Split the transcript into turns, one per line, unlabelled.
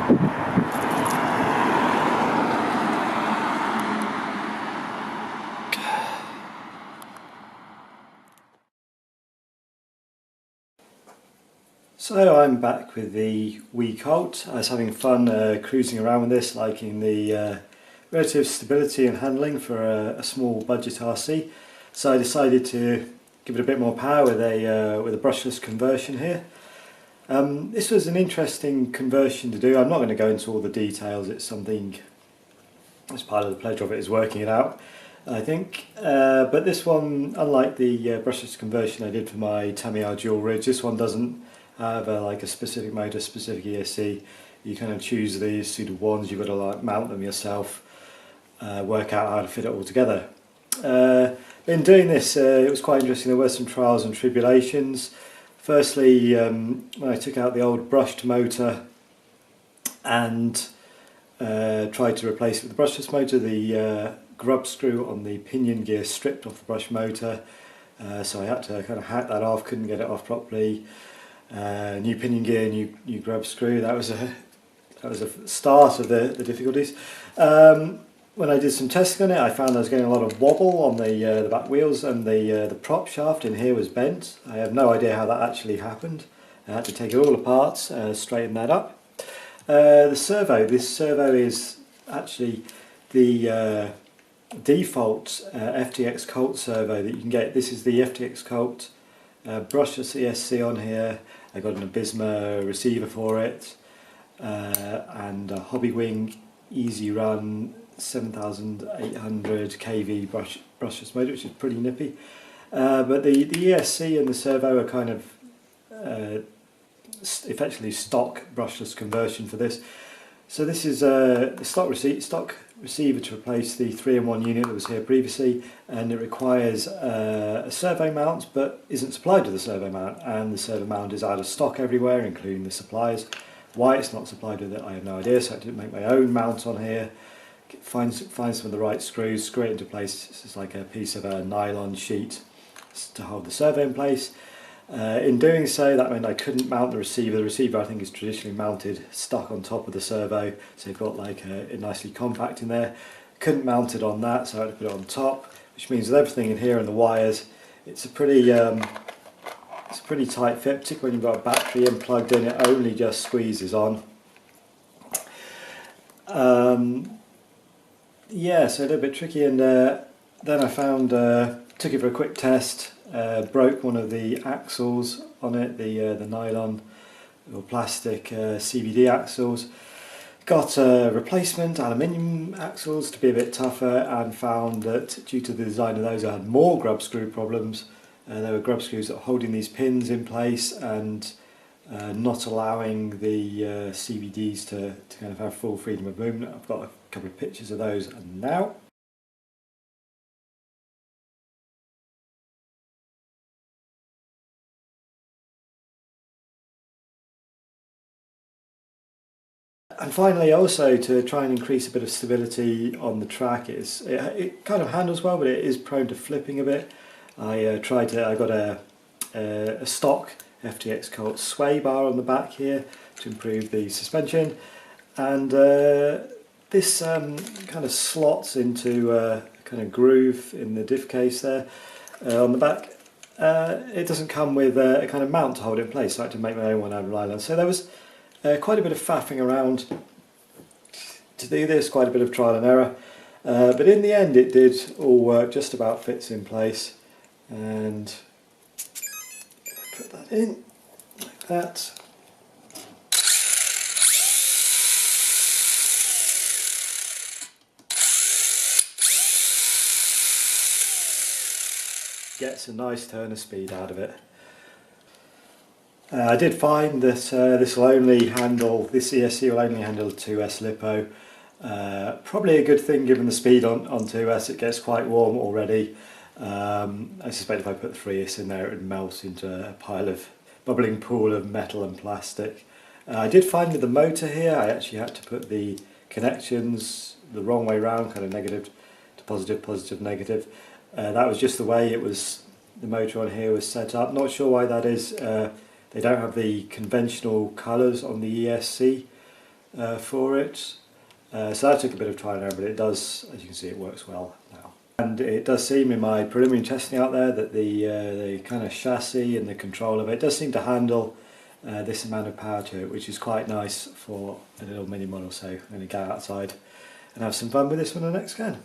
So I'm back with the Colt. I was having fun cruising around with this, liking the relative stability and handling for a small budget RC. So I decided to give it a bit more power with a brushless conversion here. This was an interesting conversion to do. I'm not going to go into all the details. It's something, as part of the pleasure of it is working it out, I think. But this one, unlike the brushless conversion I did for my Tamiya dual ridge, this one doesn't have like a specific motor, specific ESC. You kind of choose the suitable ones. You've got to like mount them yourself, work out how to fit it all together. In doing this, it was quite interesting. There were some trials and tribulations. Firstly, when I took out the old brushed motor and tried to replace it with the brushless motor, the grub screw on the pinion gear stripped off the brush motor, so I had to kind of hack that off. Couldn't get it off properly. New pinion gear, new grub screw. That was a start of the difficulties. When I did some testing on it, I found I was getting a lot of wobble on the back wheels, and the prop shaft in here was bent. I have no idea how that actually happened. I had to take it all apart, straighten that up. The servo. This servo is actually the default FTX Colt servo that you can get. This is the FTX Colt brushless ESC on here. I got an Abysma receiver for it, and a Hobbywing Easy Run 7800 kV brushless motor, which is pretty nippy. But the ESC and the servo are kind of effectively stock brushless conversion for this. So this is the stock receiver to replace the 3-in-1 unit that was here previously, and it requires a servo mount but isn't supplied with a servo mount, and the servo mount is out of stock everywhere, including the suppliers. Why it's not supplied with it, I have no idea, so I had to make my own mount on here, find some of the right screws, screw it into place. This is like a piece of a nylon sheet to hold the servo in place. In doing so, that meant I couldn't mount the receiver. The receiver, I think, is traditionally mounted stuck on top of the servo, so you've got like a nicely compact in there. Couldn't mount it on that, so I had to put it on top, which means with everything in here and the wires, it's a pretty tight fit, particularly when you've got a battery in plugged in. It only just squeezes on. Yeah, so a little bit tricky, and then I found, took it for a quick test. Broke one of the axles on it, the nylon or plastic CVD axles. Got replacement aluminium axles to be a bit tougher, and found that due to the design of those I had more grub screw problems. There were grub screws that were holding these pins in place and not allowing the CVDs to kind of have full freedom of movement. I've got a couple of pictures of those now. And finally, also to try and increase a bit of stability on the track, it kind of handles well, but it is prone to flipping a bit. I got a stock FTX Colt sway bar on the back here to improve the suspension, and this kind of slots into a kind of groove in the diff case there on the back. It doesn't come with a kind of mount to hold it in place, so I had to make my own one out of nylon. So there was quite a bit of faffing around to do this, quite a bit of trial and error, but in the end it did all work, just about fits in place. And put that in like that. Gets a nice turn of speed out of it. I did find that this ESC will only handle 2S lipo. Probably a good thing given the speed on 2S. It gets quite warm already. I suspect if I put 3S in there it would melt into a bubbling pool of metal and plastic. I did find with the motor here I actually had to put the connections the wrong way round, kind of negative to positive, positive, negative. That was just the way the motor on here was set up. Not sure why that is. They don't have the conventional colours on the ESC, for it. So that took a bit of trial and error, but it does, as you can see, it works well now. And it does seem in my preliminary testing out there that the kind of chassis and the control of it does seem to handle this amount of power to it, which is quite nice for a little mini model. So I'm going to go outside and have some fun with this one on the next scan.